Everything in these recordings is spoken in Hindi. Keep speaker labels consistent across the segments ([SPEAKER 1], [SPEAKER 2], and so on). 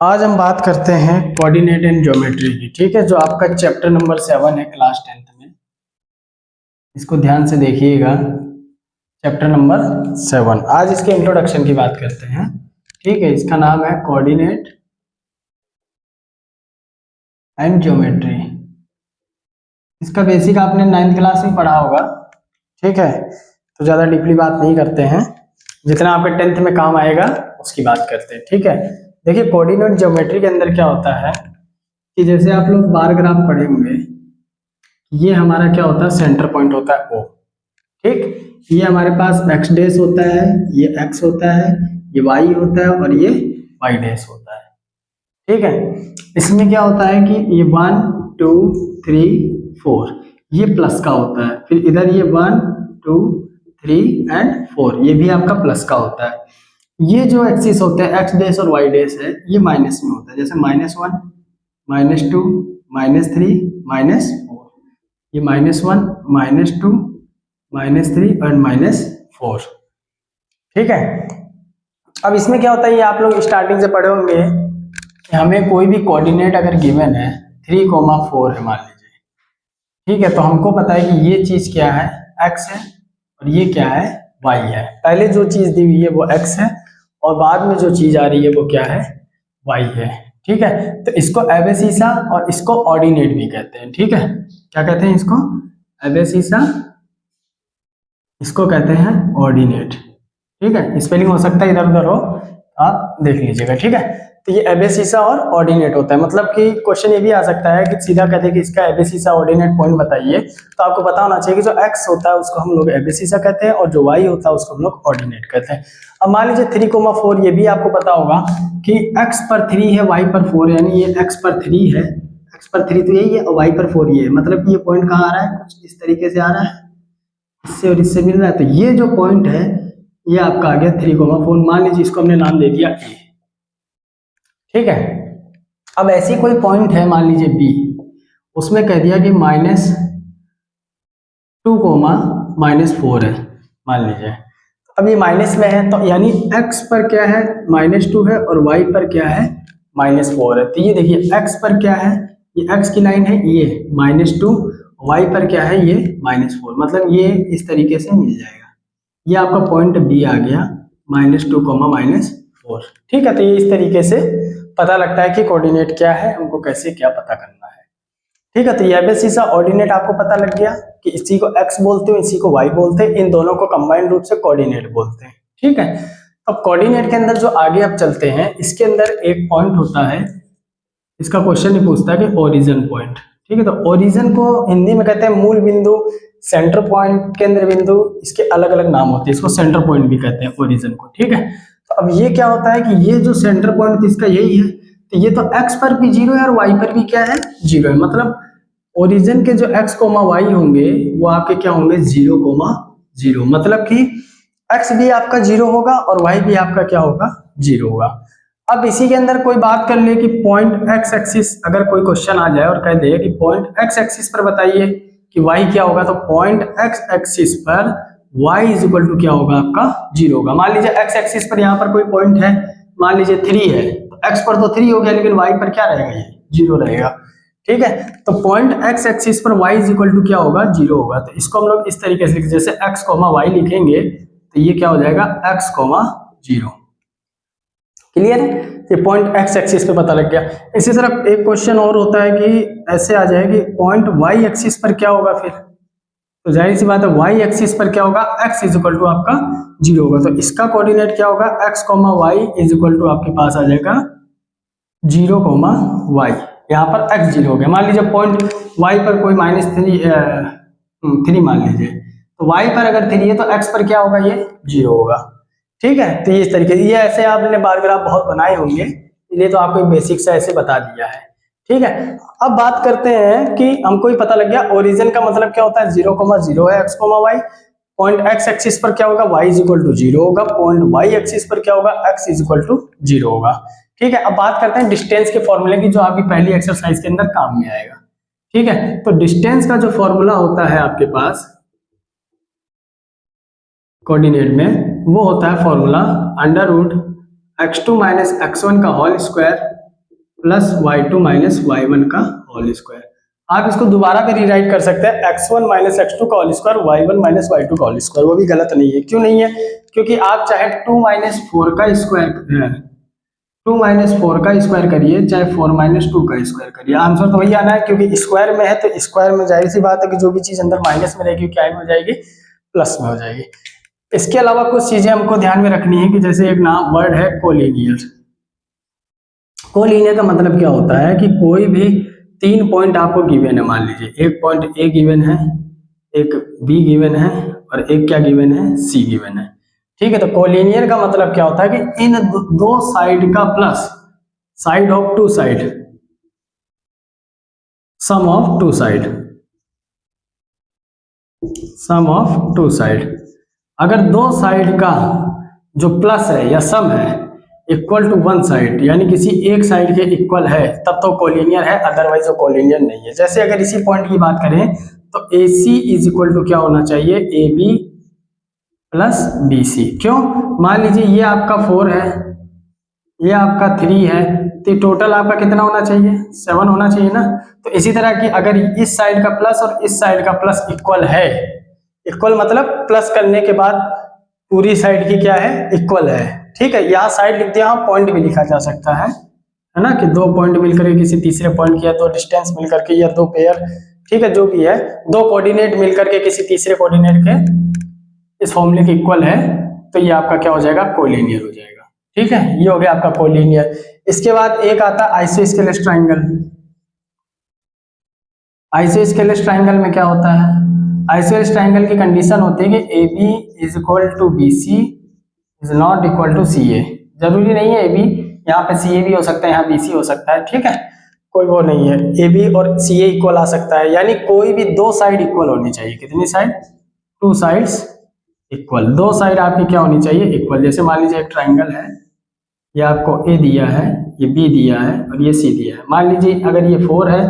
[SPEAKER 1] आज हम बात करते हैं कोऑर्डिनेट एंड ज्योमेट्री की। ठीक है, जो आपका चैप्टर नंबर 7 है क्लास 10th में। इसको ध्यान से देखिएगा, चैप्टर नंबर 7। आज इसके इंट्रोडक्शन की बात करते हैं। ठीक है, इसका नाम है कोऑर्डिनेट एंड ज्योमेट्री। इसका बेसिक आपने 9th क्लास में पढ़ा होगा। ठीक है, तो ज़्यादा डीपली बात नहीं करते हैं, जितना आपके 10th में काम आएगा उसकी बात करते हैं। ठीक है, देखिए कोऑर्डिनेट ज्योमेट्री के अंदर क्या होता है कि जैसे आप लोग बार ग्राफ पढ़े होंगे, ये हमारा क्या होता है, सेंटर पॉइंट होता है ओ। ठीक, ये हमारे पास एक्स डैश होता है, ये एक्स होता है, ये वाई होता है और ये वाई डैश होता है। ठीक है, इसमें क्या होता है कि ये 1 2 3 4 ये प्लस का होता है, फिर इधर ये 1 2 3 एंड 4 ये भी आपका प्लस का होता है। ये जो एक्सिस होते हैं एक्स डैश और वाई डैश है, ये माइनस में होता है, जैसे -1 -2 -3 -4, ये -1 -2 -3 और -4। ठीक है, अब इसमें क्या होता है, ये आप लोग स्टार्टिंग से पढ़े होंगे कि हमें कोई भी कोऑर्डिनेट अगर गिवन है 3,4 है मान लीजिए। ठीक है, तो हमको पता है कि ये चीज क्या है, x है और ये क्या है, y है। पहले जो चीज दी हुई है वो x है और बाद में जो चीज आ रही है वो क्या है, y है। ठीक है, तो इसको एबेसिसा और इसको ऑर्डिनेट भी कहते हैं। ठीक है, क्या कहते हैं इसको, एबेसिसा, इसको कहते हैं ऑर्डिनेट। ठीक है, स्पेलिंग हो सकता है इधर उधर हो, आप देख लीजिएगा। ठीक है, तो ये एबेसिसा और ऑर्डिनेट होता है। मतलब कि क्वेश्चन ये भी आ सकता है कि सीधा कहते हैं कि इसका एबेसिसा ऑर्डिनेट पॉइंट बताइए, तो आपको पता होना चाहिए कि जो एक्स होता है उसको हम लोग एबेसिसा कहते हैं और जो वाई होता है उसको हम लोग ऑर्डिनेट कहते हैं। अब मान लीजिए 3,4, ये भी आपको पता होगा कि एक्स पर 3 है, वाई पर 4 है, यानी ये एक्स पर 3 है, एक्स पर 3 तो यही है और वाई पर 4 ये है। मतलब कि ये पॉइंट कहाँ आ रहा है, कुछ इस तरीके से आ रहा है, इससे और इससे मिल रहा है। तो ये जो पॉइंट है ये आपका आ गया 3,4। मान लीजिए इसको हमने नाम दे दिया ए। ठीक है, अब ऐसी कोई पॉइंट है मान लीजिए बी, उसमें कह दिया कि -2, -4 है मान लीजिए। अब ये माइनस में है तो यानी x पर क्या है, -2 है और y पर क्या है, -4 है। तो ये देखिए x पर क्या है, ये x की लाइन है, ये -2, y पर क्या है, ये -4। मतलब ये इस तरीके से मिल जाएगा। ये आपका पॉइंट बी आ गया, -2, -4। ठीक है, तो ये इस तरीके से पता लगता है कि कोऑर्डिनेट क्या है, हमको कैसे क्या पता करना है। ठीक है, तो ये एबेसिसा ऑर्डिनेट आपको पता लग गया कि इसी को x बोलते हैं, इसी को y बोलते हैं, इन दोनों को कंबाइंड रूप से कोऑर्डिनेट बोलते हैं। ठीक है, अब कोऑर्डिनेट के अंदर जो आगे अब चलते हैं, इसके अंदर एक पॉइंट होता है, इसका क्वेश्चन ही पूछता है कि ओरिजिन पॉइंट। ठीक है, तो ओरिजिन को हिंदी में कहते हैं मूल बिंदु, सेंटर पॉइंट, केंद्र बिंदु, इसके अलग अलग नाम होते हैं, इसको सेंटर पॉइंट भी कहते हैं ओरिजिन को। ठीक है, तो अब ये क्या होता है कि ये जो सेंटर पॉइंट इसका यही है, तो ये तो x पर भी 0 है और y पर भी क्या है, 0 है। मतलब ओरिजिन के जो x, y होंगे वो आपके क्या होंगे, 0,0। मतलब कि x भी आपका 0 होगा और y भी आपका क्या होगा, 0 होगा। अब इसी के अंदर कोई बात कर ले कि पॉइंट एक्स एक्सिस, अगर कोई क्वेश्चन आ जाए और कह दे कि पॉइंट एक्स एक्सिस पर बताइए कि y क्या होगा, तो पॉइंट एक्स एक्सिस पर y इज इक्वल टू क्या होगा, आपका 0 होगा। मान लीजिए एक्स एक्सिस पर यहाँ पर कोई पॉइंट है, मान लीजिए 3 है, तो x पर तो 3 हो गया, लेकिन y पर क्या रहेगा, ये 0 रहेगा। ठीक है, तो पॉइंट एक्स एक्सिस पर y इज इक्वल टू क्या होगा, 0 होगा। तो इसको हम लोग इस तरीके से लिखें, जैसे x, y लिखेंगे तो ये क्या हो जाएगा, x, 0। क्लियर है, ये पॉइंट एक्स एक्सिस पे पता लग गया। इसी तरह एक क्वेश्चन और होता है कि ऐसे आ जाए कि पॉइंट वाई एक्सिस पर क्या होगा, फिर तो जाहिर सी बात है वाई एक्सिस पर क्या होगा, x इज इक्वल टू आपका 0 होगा। तो इसका कोऑर्डिनेट क्या होगा, x, y is equal to आपके पास आ जाएगा 0, y। यहाँ पर x 0 हो गया। मान लीजिए पॉइंट y पर कोई -3 मान लीजिए, तो y पर अगर 3 है तो x पर क्या होगा, ये 0 होगा। ठीक है, तो ये इस तरीके से, ये ऐसे आपने बार ग्राफ बहुत बनाए होंगे, ये तो आपको बेसिक से ऐसे बता दिया है। ठीक है, अब बात करते हैं कि हमको ही पता लग गया ओरिजिन का मतलब क्या होता है, 0,0 है x, y। Point x axis पर क्या होगा, y इज इक्वल टू 0 होगा। पॉइंट y एक्सिस पर क्या होगा, x इज इक्वल टू 0 होगा। ठीक है, अब बात करते हैं डिस्टेंस के फॉर्मूले की, जो आपकी पहली एक्सरसाइज के अंदर काम में आएगा। ठीक है, तो डिस्टेंस का जो फॉर्मूला होता है आपके पास कोऑर्डिनेट में, वो होता है फॉर्मूला √x2 - x1 का whole square plus y2 minus y1 का होल स्क्वायर। आप इसको दोबारा भी रीराइट कर सकते हैं x1 माइनस x2 का whole square, y1 minus y2 का होल स्क्वायर, वो भी गलत नहीं है। क्यों नहीं है? क्योंकि आप चाहे 2 माइनस 4 का स्क्वायर 2 माइनस 4 का स्क्वायर करिए, चाहे 4 माइनस 2 का स्क्वायर करिए, आंसर तो वही आना है। क्योंकि स्क्वायर में है तो स्क्वायर में जाहिर सी बात है कि जो भी चीज अंदर माइनस में रहेगी क्या में हो जाएगी, प्लस में हो जाएगी। इसके अलावा कुछ चीजें हमको ध्यान में रखनी है कि जैसे एक नाम वर्ड है कोलिनियर। कोलिनियर का मतलब क्या होता है कि कोई भी 3 पॉइंट आपको गिवन है, मान लीजिए एक पॉइंट ए गिवन है, एक बी गिवन है और एक क्या गिवन है, सी गिवन है। ठीक है, तो कोलिनियर का मतलब क्या होता है कि इन दो साइड का plus side of two side, sum of two side, sum of two side. अगर दो साइड का जो प्लस है या सम है इक्वल टू वन साइड, यानी किसी एक साइड के इक्वल है, तब तो कोलिनियर है, अदरवाइज वो कोलिनियर नहीं है। जैसे अगर इसी पॉइंट की बात करें तो AC इज इक्वल टू क्या होना चाहिए, AB प्लस BC। क्यों? मान लीजिए ये आपका 4 है, ये आपका 3 है, तो टोटल आपका कितना होना चाहिए, 7 होना चाहिए ना। तो इसी तरह की अगर इस साइड का प्लस और इस साइड का प्लस इक्वल है, इक्वल मतलब प्लस करने के बाद पूरी साइड की क्या है, इक्वल है। ठीक है, यहाँ साइड लिख दिया, यहाँ पॉइंट भी लिखा जा सकता है ना, कि दो पॉइंट मिलकर किसी तीसरे पॉइंट की, या दो डिस्टेंस मिलकर के, या दो पेयर, ठीक है, जो भी है, दो कोऑर्डिनेट मिलकर के किसी तीसरे कोऑर्डिनेट के इस फॉर्मूले के इक्वल है, तो ये आपका क्या हो जाएगा, कोलिनियर हो जाएगा। ठीक है, ये हो गया आपका कोलिनियर। इसके बाद एक आता है आइसोस्केलेस ट्राइंगल। आइसोस्केलेस ट्राइंगल में क्या होता है, आइसोस्केलेस ट्राइंगल की कंडीशन होती है कि AB is equal to BC is not equal to CA। जरूरी नहीं है AB, यहाँ पे CA भी हो सकता है, यहाँ BC हो सकता है। ठीक है, कोई वो नहीं है, AB और CA इक्वल आ सकता है, यानी कोई भी दो साइड इक्वल होनी चाहिए। कितनी साइड, टू साइड्स इक्वल, दो साइड आपकी क्या होनी चाहिए, इक्वल। जैसे मान लीजिए एक ट्राइंगल है, ये आपको A दिया है, ये B दिया है और ये C दिया है। मान लीजिए अगर ये 4 है,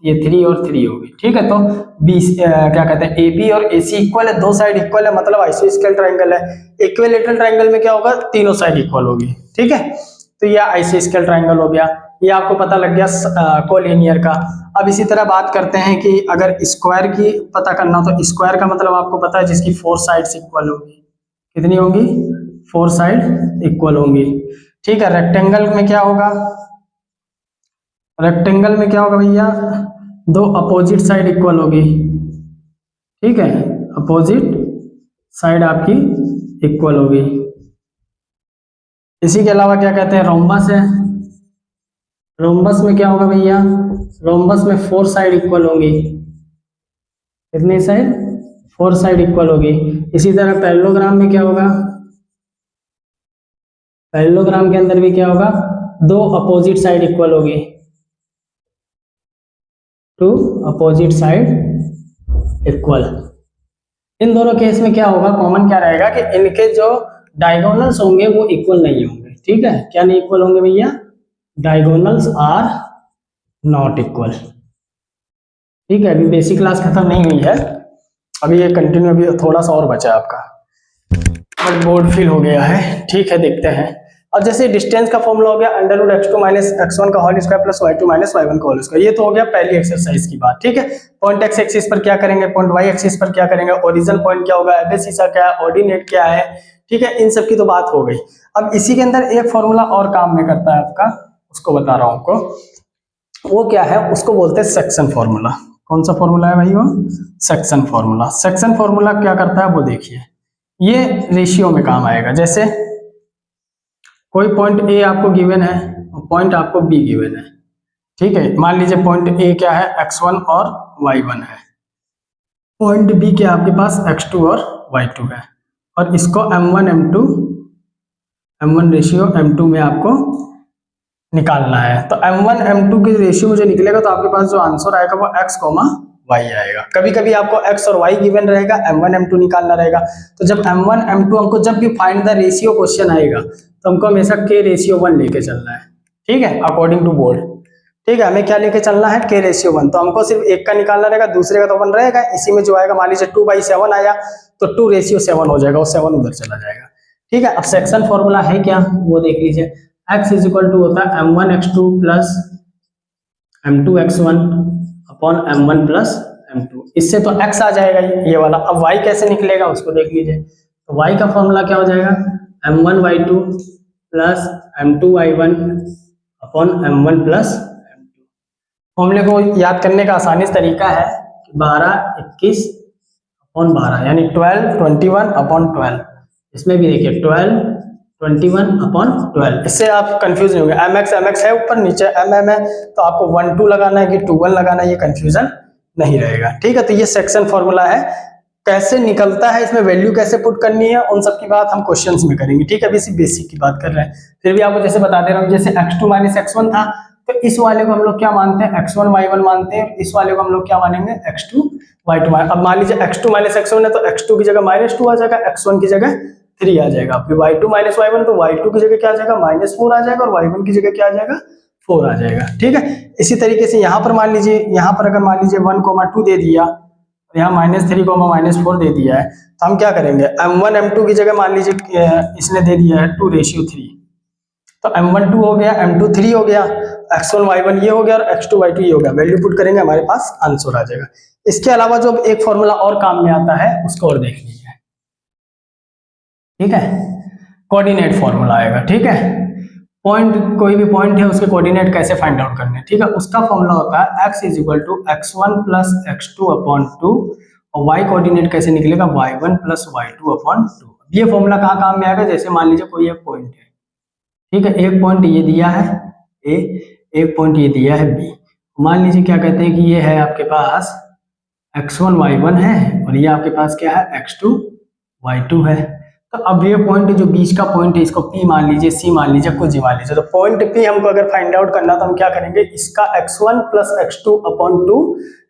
[SPEAKER 1] ये 3 और 3 होगी। ठीक है, तो क्या कहते हैं, AB और AC इक्वल है, दो साइड इक्वल है, मतलब आइसोस्केलेस ट्राइंगल है। इक्विलैटरल ट्राइंगल में क्या होगा, तीनों साइड इक्वल होगी। ठीक है, तो ये आइसोस्केलेस ट्राइंगल हो गया, ये आपको पता लग गया कोलिनियर का। अब इसी तरह बात करते हैं कि अगर स्क्वायर की पता करना हो, तो स्क्वायर का मतलब आपको पता है जिसकी 4 साइड्स इक्वल होगी। कितनी होंगी, 4 साइड इक्वल होंगी। ठीक है, रेक्टेंगल में क्या होगा, रेक्टेंगल में क्या होगा भैया, दो अपोजिट साइड इक्वल होगी। ठीक है, अपोजिट साइड आपकी इक्वल होगी। इसी के अलावा क्या कहते हैं, रोम्बस है। रोम्बस में क्या होगा भैया, रोम्बस में 4 साइड इक्वल होंगी। कितनी साइड, 4 साइड इक्वल होगी। इसी तरह पैरेललोग्राम में क्या होगा, पैरेललोग्राम के अंदर भी क्या होगा, दो अपोजिट साइड इक्वल होगी, टू अपोजिट साइड इक्वल। इन दोनों केस में क्या होगा, कॉमन क्या रहेगा कि इनके जो डायगोनल्स होंगे वो इक्वल नहीं होंगे। ठीक है, क्या नहीं इक्वल होंगे भैया, डायगोनल्स आर नॉट इक्वल। ठीक है, अभी बेसिक क्लास खत्म नहीं हुई है, अभी ये कंटिन्यू, अभी थोड़ा सा और बचा है आपका, बट बोर्ड फिल हो गया है। ठीक है, देखते हैं। अब जैसे डिस्टेंस का फॉर्मूला हो गया under root x2 minus x1 का whole square plus y2 minus y1 का होल स्क्वायर। ये तो हो गया पहली एक्सरसाइज की बात। ठीक है, पॉइंट x एक्सिस पर क्या करेंगे, पॉइंट y एक्सिस पर क्या करेंगे, ओरिजिन पॉइंट क्या होगा, एबेसिस क्या है, ऑर्डिनेट क्या है। ठीक है, इन सब की तो बात हो गई। अब इसी के अंदर एक फॉर्मूला और काम में करता है आपका, उसको बता रहा हूं आपको। वो क्या है, उसको बोलते हैं सेक्शन फॉर्मूला। कौन सा फॉर्मूला है भाई, वो सेक्शन फॉर्मूला। सेक्शन फॉर्मूला क्या करता है वो देखिए, ये रेशियो में काम आएगा। जैसे कोई पॉइंट A आपको गिवन है और पॉइंट आपको B गिवन है। ठीक है, मान लीजिए पॉइंट A क्या है, x1 और y1 है, पॉइंट B क्या आपके पास x2 और y2 है, और इसको m1 m1 रेशियो m2 में आपको निकालना है। तो m1 m2 की रेशियो में जो निकलेगा, तो आपके पास जो आंसर आएगा वो x, y आएगा। कभी कभी आपको x और y गिवन रहेगा, m1 m2 निकालना रहेगा। तो जब m1 m2 हमको जब भी फाइंड द रेशियो क्वेश्चन आएगा, तो हमको हमेशा k रेशियो 1 लेके चलना है। ठीक है, अकॉर्डिंग टू बोर्ड। ठीक है, हमें क्या लेके चलना है, k रेशियो 1। तो हमको सिर्फ एक का निकालना रहेगा, दूसरे का तो 1 रहेगा। इसी में जो आएगा, मान लीजिए 2/7 आया, तो 2 रेशियो 7 हो जाएगा, और 7 उधर चला जाएगा। ठीक है, अब सेक्शन फॉर्मूला है क्या वो देख लीजिए। x इज इक्वल टू होता है m1 x2 plus m2x1 upon m1 plus m2। इससे तो x आ जाएगा ये वाला। अब y कैसे निकलेगा उसको देख लीजिए। तो y का फॉर्मूला क्या हो जाएगा, m1y2 plus m2y1 upon m1 plus m2। फॉर्मूले को याद करने का आसानी से तरीका है 12 21 अपॉन 12 यानी 12 21 अपॉन 12। इसमें भी देखिए 12 21 अपॉन 12। इससे आप कंफ्यूज नहीं होंगे। mx है ऊपर, नीचे mm है, तो आपको 1 2 लगाना है कि 2 1 लगाना है, ये कंफ्यूजन नहीं रहेगा। ठीक है, तो ये सेक्शन फॉर्मूला है। कैसे निकलता है, इसमें वैल्यू कैसे पुट करनी है, उन सब की बात हम क्वेश्चंस में करेंगे। ठीक है, अभी इसी बेसिक की बात कर रहे हैं। फिर भी आपको जैसे बता दे रहा हूँ, जैसे x2 माइनस x1 था, तो इस वाले को हम लोग क्या मानते हैं, x1 y1 मानते हैं। इस वाले को हम लोग क्या मानेंगे, x2 y2। अब मान लीजिए x2 माइनस x1 है, तो x2 की जगह -2 आ जाएगा, x1 की जगह 3 आ जाएगा। फिर y2 माइनस y1, तो y2 की जगह क्या आ जाएगा, -4 आ जाएगा, और y1 की जगह क्या आ जाएगा, 4 आ जाएगा। ठीक है, इसी तरीके से यहाँ पर मान लीजिए, यहाँ पर अगर मान लीजिए 1, 2 दे दिया, यहाँ -3, -4 दे दिया है, तो हम क्या करेंगे, m1 m2 की जगह मान लीजिए इसने दे दिया है 2:3, तो m1 2 हो गया, m2 3 हो गया, x1 y1 ये हो गया, और x2 y2 ये हो गया। वैल्यू पुट करेंगे, हमारे पास आंसर आ जाएगा। इसके अलावा जो एक फॉर्मूला और काम में आता है, उसको और देख लीजिए। ठीक है, कोऑर्डिनेट फॉर्मूला आएगा। ठीक है, पॉइंट, कोई भी पॉइंट है उसके कोऑर्डिनेट कैसे फाइंड आउट करने हैं। ठीक है, उसका फॉर्मूला होता है x = x1 plus x2 upon 2, और y कोऑर्डिनेट कैसे निकलेगा, y1 प्लस y2 अपॉन 2। ये फॉर्मूला कहाँ काम में आएगा, जैसे मान लीजिए कोई एक पॉइंट है। ठीक है, एक पॉइंट ये दिया है a, एक पॉइंट ये दिया है b। मान लीजिए क्या कहते हैं कि ये है आपके पास x1 y1 है, और ये आपके पास क्या है, x2 y2 है। तो अब ये पॉइंट जो बीच का पॉइंट है, इसको P मान लीजिए, C मान लीजिए, कुछ जी मान लीजिए। तो पॉइंट P हमको अगर फाइंड आउट करना, तो हम क्या करेंगे, इसका x1 प्लस x2 अपॉन 2,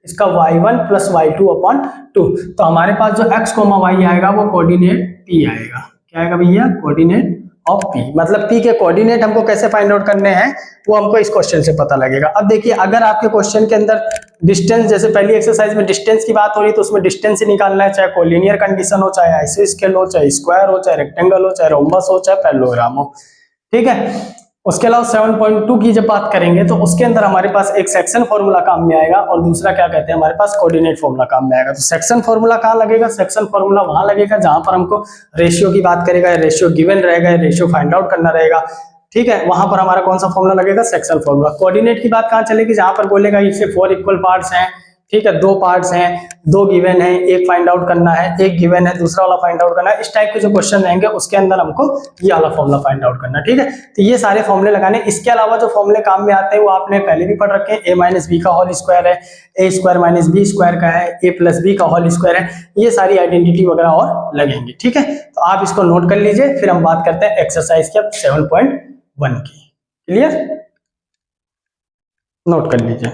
[SPEAKER 1] इसका y1 प्लस y2 अपॉन 2। तो हमारे पास जो x, y आएगा वो कोऑर्डिनेट P आएगा। क्या आएगा भैया, कोऑर्डिनेट ऑफ P। मतलब P के कोऑर्डिनेट हमको कैसे फाइंड आउट करने हैं, वो हमको इस क्वेश्चन से पता लगेगा। अब देखिए, अगर आपके क्वेश्चन के अंदर डिस्टेंस, जैसे पहली एक्सरसाइज में डिस्टेंस की बात हो रही है, तो उसमें डिस्टेंस ही निकालना है, चाहे कोलिनियर कंडीशन हो, चाहे आइसोस्केल हो, चाहे स्क्वायर हो, चाहे रेक्टेंगल हो, चाहे रोम्बस हो, चाहे पैरेललोग्राम हो। ठीक है, उसके अलावा 7.2 की जब बात करेंगे, तो उसके अंदर हमारे पास एक सेक्शन फॉर्मूला काम में आएगा, और दूसरा क्या कहते हैं, हमारे पास कोऑर्डिनेट फॉर्मूला काम में आएगा। तो सेक्शन फॉर्मूला कहाँ लगेगा, सेक्शन फॉर्मूला वहां लगेगा जहां पर हमको रेशियो की बात करेगा, रेशियो गिवन रहेगा, रेशियो फाइंड आउट करना रहेगा। ठीक है, वहां पर हमारा कौन सा फॉर्मूला लगेगा, सेक्शन फॉर्मूला। कोऑर्डिनेट की बात कहाँ चलेगी, जहां पर बोलेगा इससे 4 इक्वल पार्ट्स हैं। ठीक है, 2 पार्ट्स हैं, 2 गिवन है, एक फाइंड आउट करना है, एक गिवन है, दूसरा वाला फाइंड आउट करना है। इस टाइप के जो क्वेश्चन रहेंगे, उसके अंदर हमको ये वाला फॉर्मूला फाइंड आउट करना है। ठीक है, तो ये सारे फॉर्मूले लगाने। इसके अलावा जो फॉर्मूले काम में आते हैं, वो आपने पहले भी पढ़ रखे हैं। a माइनस बी का होल स्क्वायर है, a square minus B square का है, a प्लस बी का होल स्क्वायर है। ये सारी आइडेंटिटी वगैरह और लगेंगे। ठीक है, तो आप इसको नोट कर लीजिए, फिर हम बात करते हैं एक्सरसाइज के 7.1 की। क्लियर, नोट कर लीजिए।